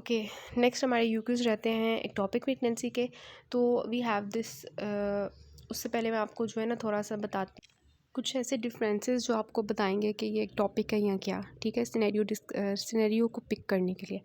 Okay. Next हमारे यूक्यूज़ रहते हैं एक्टोपिक प्रेगनेंसी के। तो वी हैव दिस उससे पहले मैं आपको जो है ना थोड़ा सा बताती कुछ ऐसे डिफरेंसेस जो आपको बताएंगे कि ये एक टॉपिक है या क्या। ठीक है, सिनेरियो को पिक करने के लिए।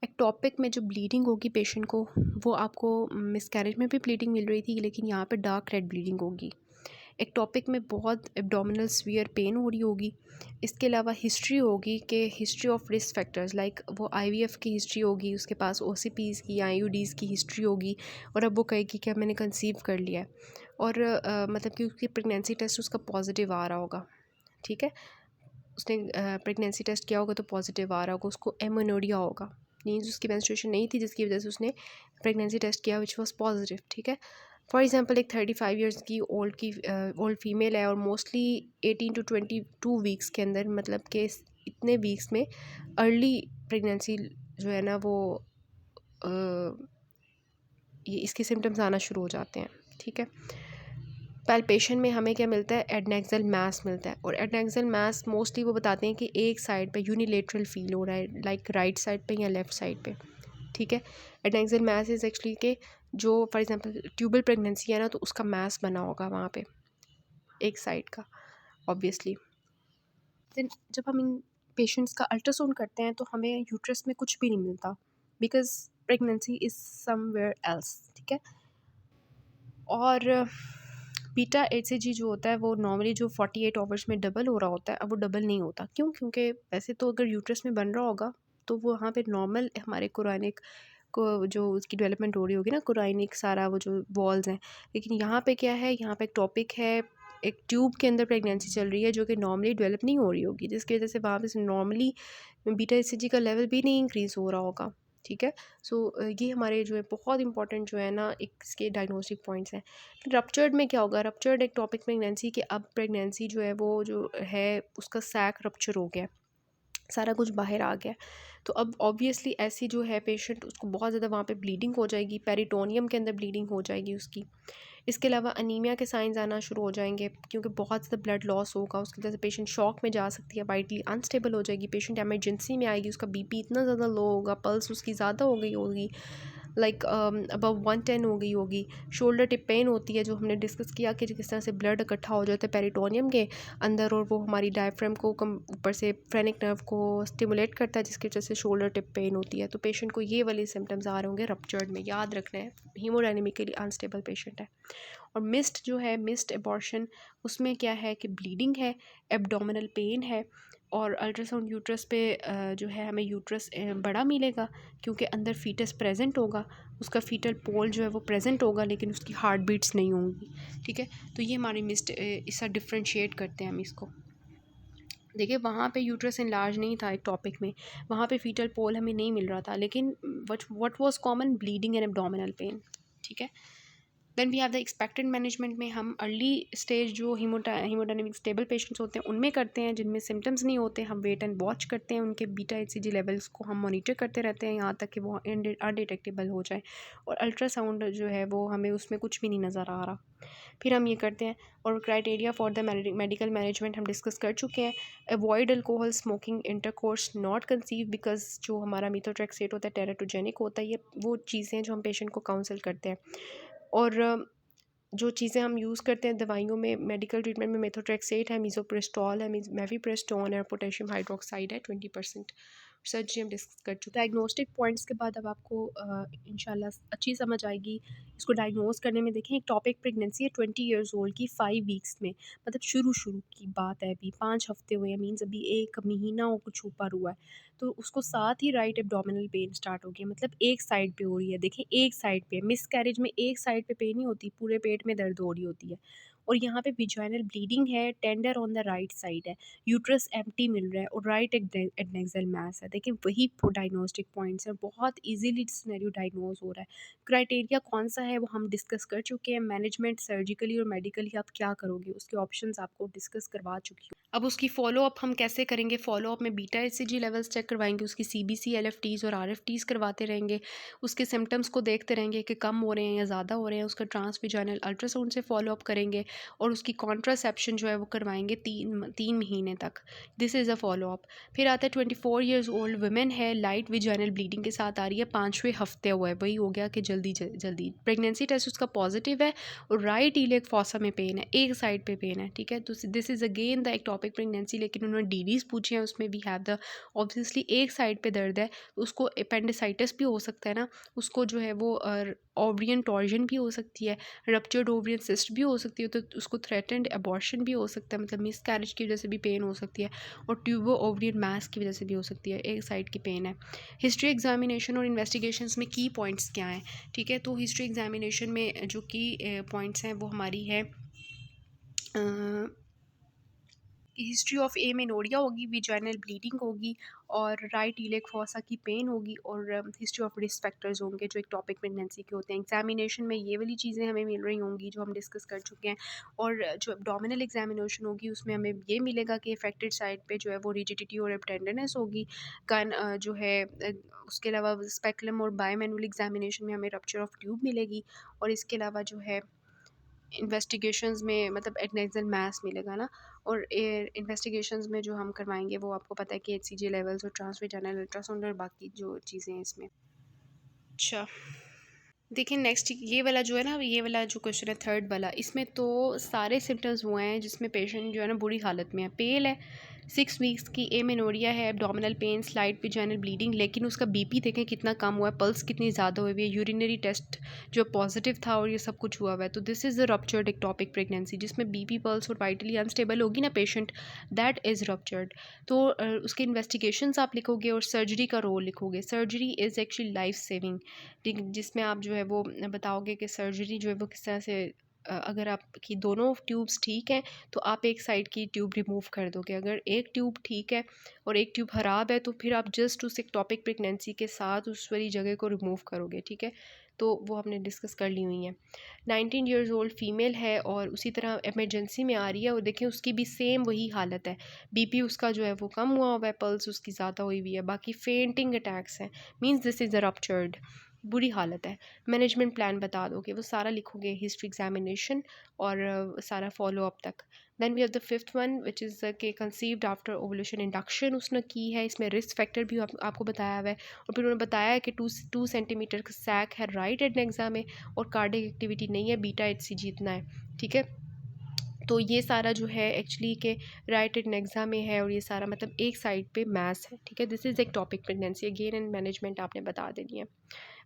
एक टॉपिक में जो ब्लीडिंग होगी पेशेंट को, वो आपको मिसकैरेज में भी ब्लीडिंग मिल रही थी, लेकिन यहाँ पे डार्क रेड ब्लीडिंग होगी। एक टॉपिक में बहुत एब्डोमिनल स्वीयर पेन हो रही होगी। इसके अलावा हिस्ट्री होगी कि history of risk factors, like वो आईवीएफ की हिस्ट्री होगी, उसके पास ओसीपीज़ की या आईयूडीज़ की हिस्ट्री होगी, और अब वो कहेगी कि मैंने कंसीव कर लिया है, और मतलब कि उसकी प्रेगनेंसी टेस्ट उसका पॉजिटिव आ रहा होगा। ठीक है, उसने प्रेगनेंसी टेस्ट किया होगा तो पॉजिटिव आ रहा होगा, उसको एमोनोरिया होगा, मीन्स उसकी मेंस्ट्रुएशन नहीं थी जिसकी वजह से उसने प्रेगनेंसी टेस्ट किया विच वॉज पॉजिटिव। ठीक है, फॉर एग्जांपल एक 35 ईयर्स की ओल्ड फीमेल है और मोस्टली 18 to 22 वीक्स के अंदर, मतलब कि इतने वीक्स में अर्ली प्रेगनेंसी जो है ना वो ये इसके सिम्टम्स आना शुरू हो जाते हैं। ठीक है, पैल्पेशन में हमें क्या मिलता है, एडनेक्सल मास मिलता है, और एडनेक्सल मास मोस्टली वो बताते हैं कि एक साइड पे यूनिलेटरल फील हो रहा है, लाइक राइट साइड पे या लेफ़्ट साइड पे। ठीक है, एडनेक्सल मास इज़ एक्चुअली के जो फॉर एग्जांपल ट्यूबल प्रेगनेंसी है ना, तो उसका मास बना होगा वहाँ पे एक साइड का, ऑब्वियसली। देन जब हम इन पेशेंट्स का अल्ट्रासाउंड करते हैं तो हमें यूट्रस में कुछ भी नहीं मिलता, because pregnancy is somewhere else. ठीक है, और बीटा एचसीजी जो होता है वो नॉर्मली जो 48 आवर्स में डबल हो रहा होता है, अब वो डबल नहीं होता। क्यों? क्योंकि वैसे तो अगर यूट्रस में बन रहा होगा तो वो वहाँ पे नॉर्मल हमारे कोरानिक को जो उसकी डेवलपमेंट हो रही होगी ना, कोराइनिक सारा वो जो वॉल्स हैं, लेकिन यहाँ पे क्या है, यहाँ पे एक टॉपिक है, एक ट्यूब के अंदर प्रेगनेंसी चल रही है जो कि नॉर्मली डेवलप नहीं हो रही होगी, जिसकी वजह से वहाँ पे नॉर्मली बीटा एचसीजी का लेवल भी नहीं इंक्रीज़ हो रहा होगा। ठीक है, सो ये हमारे जो है बहुत इंपॉर्टेंट जो है ना एक इसके डायग्नोस्टिक पॉइंट्स हैं। रप्चर्ड में क्या होगा, रप्चर्ड एक टॉपिक प्रेगनेंसी कि अब प्रेगनेंसी जो है वो जो है उसका सैक रप्चर हो गया, सारा कुछ बाहर आ गया। तो अब ऑब्वियसली ऐसी जो है पेशेंट, उसको बहुत ज़्यादा वहाँ पे ब्लीडिंग हो जाएगी, पेरिटोनियम के अंदर ब्लीडिंग हो जाएगी उसकी। इसके अलावा अनीमिया के साइंस आना शुरू हो जाएंगे, क्योंकि बहुत ज़्यादा ब्लड लॉस होगा, उसकी वजह से पेशेंट शॉक में जा सकती है, वाइटली अनस्टेबल हो जाएगी, पेशेंट एमरजेंसी में आएगी, उसका बीपी इतना ज़्यादा लो होगा, पल्स उसकी ज़्यादा हो गई होगी, लाइक अबव 110 हो गई होगी। शोल्डर टिप पेन होती है, जो हमने डिस्कस किया कि किस तरह से ब्लड इकट्ठा हो जाता है पेरिटोनियम के अंदर, और वो हमारी डायफ्राम को ऊपर से फ्रेनिक नर्व को स्टिमुलेट करता है, जिसकी वजह से शोल्डर टिप पेन होती है। तो पेशेंट को ये वाले सिम्टम्स आ रहे होंगे रप्चर्ड में, याद रखना है, हीमोडायनेमिकली अनस्टेबल पेशेंट है। और मिस्ड जो है, मिस्ड एबॉर्शन, उसमें क्या है कि ब्लीडिंग है, एब्डोमिनल पेन है, और अल्ट्रासाउंड यूट्रस पे जो है हमें यूट्रस बड़ा मिलेगा, क्योंकि अंदर फीटस प्रेजेंट होगा, उसका फीटल पोल जो है वो प्रेजेंट होगा, लेकिन उसकी हार्ट बीट्स नहीं होंगी। ठीक है, तो ये हमारी मिस्ड इसका डिफ्रेंशिएट करते हैं हम इसको। देखिए, वहाँ पे यूट्रस इनलार्ज नहीं था एक टॉपिक में, वहाँ पे फीटल पोल हमें नहीं मिल रहा था, लेकिन what was common, bleeding and abdominal pain. ठीक है, then we have the expected management में हम अर्ली स्टेज जो हीमोडायनेमिक स्टेबल पेशेंट्स होते हैं उनमें करते हैं, जिनमें सिम्टम्स नहीं होते, हम वेट एंड वॉच करते हैं, उनके बीटा एचसीजी लेवल्स को हम मॉनिटर करते रहते हैं यहाँ तक कि वो अनडिटेक्टेबल हो जाए, और अल्ट्रासाउंड जो है वो हमें उसमें कुछ भी नहीं नज़र आ रहा, फिर हम ये करते हैं। और criteria for the medical management हम डिस्कस कर चुके हैं। Avoid alcohol, smoking, intercourse, not conceive, because जो हमारा मीथोट्रेक्सेट होता है टेराटोजेनिक होता है, ये वो चीज़ें जो हम पेशेंट को काउंसल करते हैं। और जो चीज़ें हम यूज़ करते हैं दवाइयों में, मेडिकल ट्रीटमेंट में, मेथोट्रेक्सेट है, मीज़ोप्रेस्टोल है, मेफीप्रेस्टोन है, पोटेशियम हाइड्रोक्साइड है 20%। सर्जरी हम डिस्कस कर चुके हैं। डायग्नोस्टिक पॉइंट्स के बाद अब आपको इंशाल्लाह अच्छी समझ आएगी इसको डायग्नोस करने में। देखें, एक टॉपिक प्रेगनेंसी है 20 ईयर्स ओल्ड की, 5 वीक्स में, मतलब शुरू की बात है, अभी 5 हफ्ते हुए हैं, मीन्स अभी 1 महीना और कुछ ऊपर हुआ है, तो उसको साथ ही राइट एब्डोमिनल पेन स्टार्ट हो गया, मतलब एक साइड पे हो रही है। देखें, एक साइड पे, मिस कैरेज में एक साइड पे पेन नहीं होती, पूरे पेट में दर्द हो रही होती है, और यहाँ पे विजाइनल ब्लीडिंग है, tender on the right side है, यूट्रस एम्प्टी मिल रहा है, और राइट एडनेक्सल मास है। देखिए, वही डायग्नोस्टिक पॉइंट्स हैं, बहुत इजीली सिनेरियो डायग्नोज हो रहा है। क्राइटेरिया कौन सा है वो हम डिस्कस कर चुके हैं, मैनेजमेंट सर्जिकली और मेडिकली आप क्या करोगे उसके ऑप्शंस आपको डिस्कस करवा चुकी हूँ। अब उसकी फ़ॉलोअप हम कैसे करेंगे? फ़ॉलोअप में बीटा एचसीजी लेवल्स चेक करवाएंगे, उसकी सीबीसी, एलएफटीज़ और आरएफटीज़ करवाते रहेंगे, उसके सिम्टम्स को देखते रहेंगे कि कम हो रहे हैं या ज़्यादा हो रहे हैं, उसका ट्रांसविजाइनल अल्ट्रासाउंड से फ़ॉलोअप करेंगे और उसकी कॉन्ट्रासेप्शन जो है वो करवाएंगे 3 महीने तक। This is a follow-up. फिर आता है 24 ईयर्स ओल्ड वुमेन है, लाइट विजाइनल ब्लीडिंग के साथ आ रही है, 5वें हफ्ते हुआ है, वही हो गया कि जल्दी जल्दी प्रेगनेंसी टेस्ट उसका पॉजिटिव है और राइट ईलियक फॉसा में पेन है, एक साइड पे पेन है, ठीक है। तो this is again the ectopic pregnancy, लेकिन उन्होंने डीडीज़ पूछे हैं, उसमें वी हैव द ऑब्वियसली एक साइड पे दर्द है, उसको अपेंडिसाइटिस भी हो सकता है ना, उसको जो है वो ओवरियन टॉर्जन भी हो सकती है, रप्चर्ड ओवरियन सिस्ट भी हो सकती है, तो उसको थ्रेटेंड अबॉर्शन भी हो सकता है, मतलब मिस कैरेज की वजह से भी पेन हो सकती है, और ट्यूबो ओवरियन मास की वजह से भी हो सकती है, एक साइड की पेन है। हिस्ट्री एग्जामिनेशन और इन्वेस्टिगेशंस में की पॉइंट्स क्या हैं, ठीक है। तो हिस्ट्री एग्जामिनेशन में जो की पॉइंट्स हैं वो हमारी है हिस्ट्री ऑफ एमेनोरिया होगी, विजाइनल ब्लीडिंग होगी और राइट ईलियक फॉसा की पेन होगी, और हिस्ट्री ऑफ रिस्क फैक्टर्स होंगे जो एक टॉपिक प्रेगनेंसी के होते हैं। एग्जामिनेशन में ये वाली चीज़ें हमें मिल रही होंगी जो हम डिस्कस कर चुके हैं, और जो एब्डोमिनल एग्जामिनेशन होगी उसमें हमें ये मिलेगा कि अफेक्टेड साइड पे जो है वो रिजिडिटी और टेंडरनेस होगी। जो है उसके अलावा स्पेकुलम और बायोमैनुअल एग्जामिनेशन में हमें रप्चर ऑफ ट्यूब मिलेगी, और इसके अलावा जो है इन्वेस्टिगेशंस में मतलब एडनेक्सल मास मिलेगा ना, और इन्वेस्टिगेशंस में जो हम करवाएंगे वो आपको पता है कि एचसीजी लेवल्स और ट्रांसवेजाइनल अल्ट्रासाउंड और बाकी जो चीज़ें हैं इसमें। अच्छा, देखिए नेक्स्ट ये वाला जो है ना, ये वाला जो क्वेश्चन है थर्ड वाला, इसमें तो सारे सिम्टम्स हुए हैं जिसमें पेशेंट जो है ना बुरी हालत में है। पेल है, 6 वीक्स की, एमेनोरिया है, abdominal pain, slight vaginal bleeding, लेकिन उसका बीपी देखें कितना कम हुआ है, पल्स कितनी ज़्यादा हुई है, यूरिनरी टेस्ट जो पॉजिटिव था और ये सब कुछ हुआ हुआ है। तो this is the ruptured ectopic pregnancy, जिसमें बीपी, पल्स और वाइटली अनस्टेबल होगी ना पेशेंट, दैट इज़ रप्चर्ड। तो उसके इन्वेस्टिगेशंस आप लिखोगे और सर्जरी का रोल लिखोगे। Surgery is actually life saving, जिसमें आप जो है वो बताओगे कि सर्जरी जो है वो किस तरह से अगर आपकी दोनों ट्यूब्स ठीक हैं तो आप एक साइड की ट्यूब रिमूव कर दोगे, अगर एक ट्यूब ठीक है और एक ट्यूब ख़राब है तो फिर आप जस्ट उस एक्टोपिक प्रेगनेंसी के साथ उस वाली जगह को रिमूव करोगे, ठीक है। तो वो हमने डिस्कस कर ली हुई हैं। 19 ईयर्स ओल्ड फीमेल है और उसी तरह इमरजेंसी में आ रही है, और देखें उसकी भी सेम वही हालत है, बीपी उसका जो है वो कम हुआ हुआ है, पल्स उसकी ज़्यादा हुई हुई है, बाकी फेंटिंग अटैक्स हैं, means this is a ruptured, बुरी हालत है। मैनेजमेंट प्लान बता दोगे, वो सारा लिखोगे, हिस्ट्री एग्जामिनेशन और सारा फॉलो अप तक। Then we have the fifth one which is के कंसीव्ड आफ्टर ओवुलेशन इंडक्शन उसने की है, इसमें रिस्क फैक्टर भी आपको बताया हुआ है, और फिर उन्होंने बताया है कि 2 सेंटीमीटर का सैक है राइट एडनेक्सा में और कार्डियक एक्टिविटी नहीं है, बीटा एचसीजी इतना है, ठीक है। तो ये सारा जो है एक्चुअली के राइट एडनेक्सा में है, और ये सारा मतलब एक साइड पे मैस है, ठीक है। दिस इज़ एक topic pregnancy, again and management आपने बता देनी है,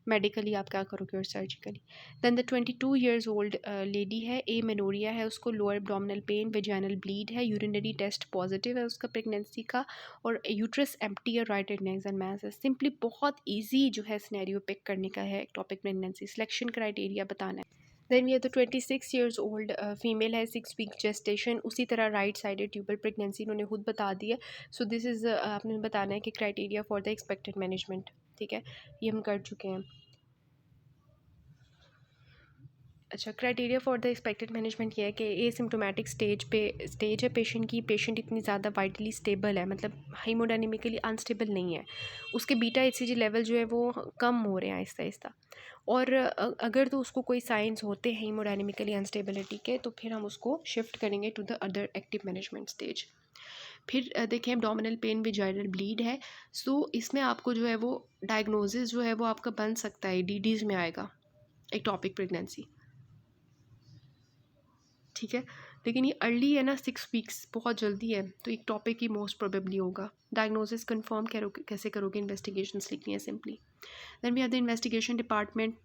मेडिकली आप क्या करोगे और surgically. Then the 22 years old lady है, एमेनोरिया है, उसको lower abdominal pain, vaginal bleed है, यूरिनरी टेस्ट पॉजिटिव है उसका प्रेगनेंसी का, और यूट्रस एम्प्टी और राइट एडनेक्सल मैस है। सिंपली बहुत ईजी जो है सिनेरियो पिक करने का है टॉपिक प्रेगनेंसी, सिलेक्शन क्राइटेरिया बताना है। Then we have the 26 years old female है, 6 वीक जेस्टेशन, उसी तरह राइट साइडेड ट्यूबल प्रेगनेंसी इन्होंने खुद बता दी है। सो दिस इज़ आपने बताना है कि criteria for the expected management, ठीक है, ये हम कर चुके हैं। अच्छा, criteria for the expected management ये है कि एसिम्प्टोमेटिक स्टेज है पेशेंट की, पेशेंट इतनी ज़्यादा वाइटली स्टेबल है, मतलब हाइमोडायनेमिकली अनस्टेबल नहीं है, उसके बीटा एचसीजी लेवल जो है वो कम हो रहे हैं आहिस्ता आहिस्ता, और अगर तो उसको कोई साइंस होते हैं हीमोडायनेमिकली अनस्टेबिलिटी के तो फिर हम उसको शिफ्ट करेंगे to the other active management stage. फिर देखें एब्डोमिनल पेन विजाइनल ब्लीड है, सो इसमें आपको जो है वो डायग्नोसिस जो है वो आपका बन सकता है, डीडीज़ में आएगा एक्टोपिक प्रेगनेंसी, ठीक है। लेकिन ये अर्ली है ना, 6 वीक्स बहुत जल्दी है, तो एक टॉपिक ही मोस्ट प्रोबेबली होगा। डायग्नोसिस कंफर्म कैसे करोगे, इन्वेस्टिगेशंस लिखनी है simply. Then we have the investigation department,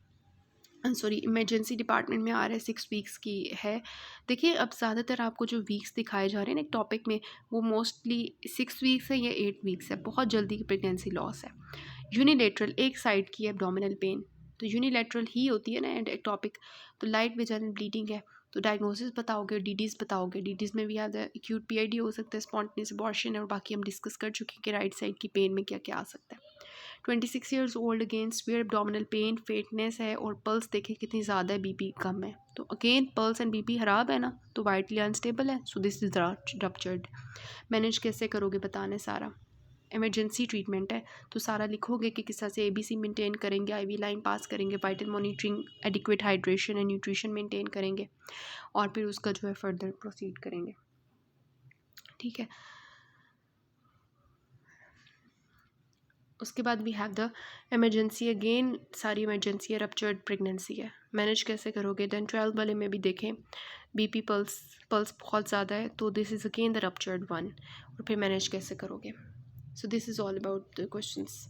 sorry emergency department में आ रहा है, 6 वीक्स की है। देखिए अब ज़्यादातर आपको जो वीक्स दिखाए जा रहे हैं ना एक टॉपिक में, वो मोस्टली 6 वीक्स है या 8 वीक्स है, बहुत जल्दी की प्रेगनेंसी लॉस है। यूनिलेटरल एक साइड की एब्डोमिनल पेन, तो यूनिलेटरल ही होती है ना एंड टॉपिक, तो लाइट वेजाइनल ब्लीडिंग है, तो डायग्नोसिस बताओगे, डीडीज़ बताओगे, डीडीज़ में भी आधा एक्यूट पीआईडी हो सकता है, स्पॉन्टेनियस अबॉर्शन है, और बाकी हम डिस्कस कर चुके हैं कि राइट साइड की पेन में क्या क्या आ सकता है, 26 years old again severe abdominal pain, fatness है और पल्स देखें कितनी ज़्यादा है, बीपी कम है। तो अगेन पल्स एंड बीपी खराब है ना, तो वाइटली अनस्टेबल है, so this is ruptured. Manage कैसे करोगे बताना है सारा। इमरजेंसी ट्रीटमेंट है तो सारा लिखोगे कि किस तरह से ABC मेंटेन करेंगे, IV लाइन पास करेंगे, vital monitoring, adequate hydration and nutrition maintain करेंगे और फिर उसका जो है फर्दर प्रोसीड करेंगे। ठीक है, उसके बाद we have the emergency. Again सारी इमरजेंसी है, रप्चर्ड प्रेगनेंसी है, मैनेज कैसे करोगे। देन 12 वाले में भी देखें बीपी पल्स बहुत ज़्यादा है, तो this is again the ruptured one, और फिर मैनेज कैसे करोगे। So this is all about the questions.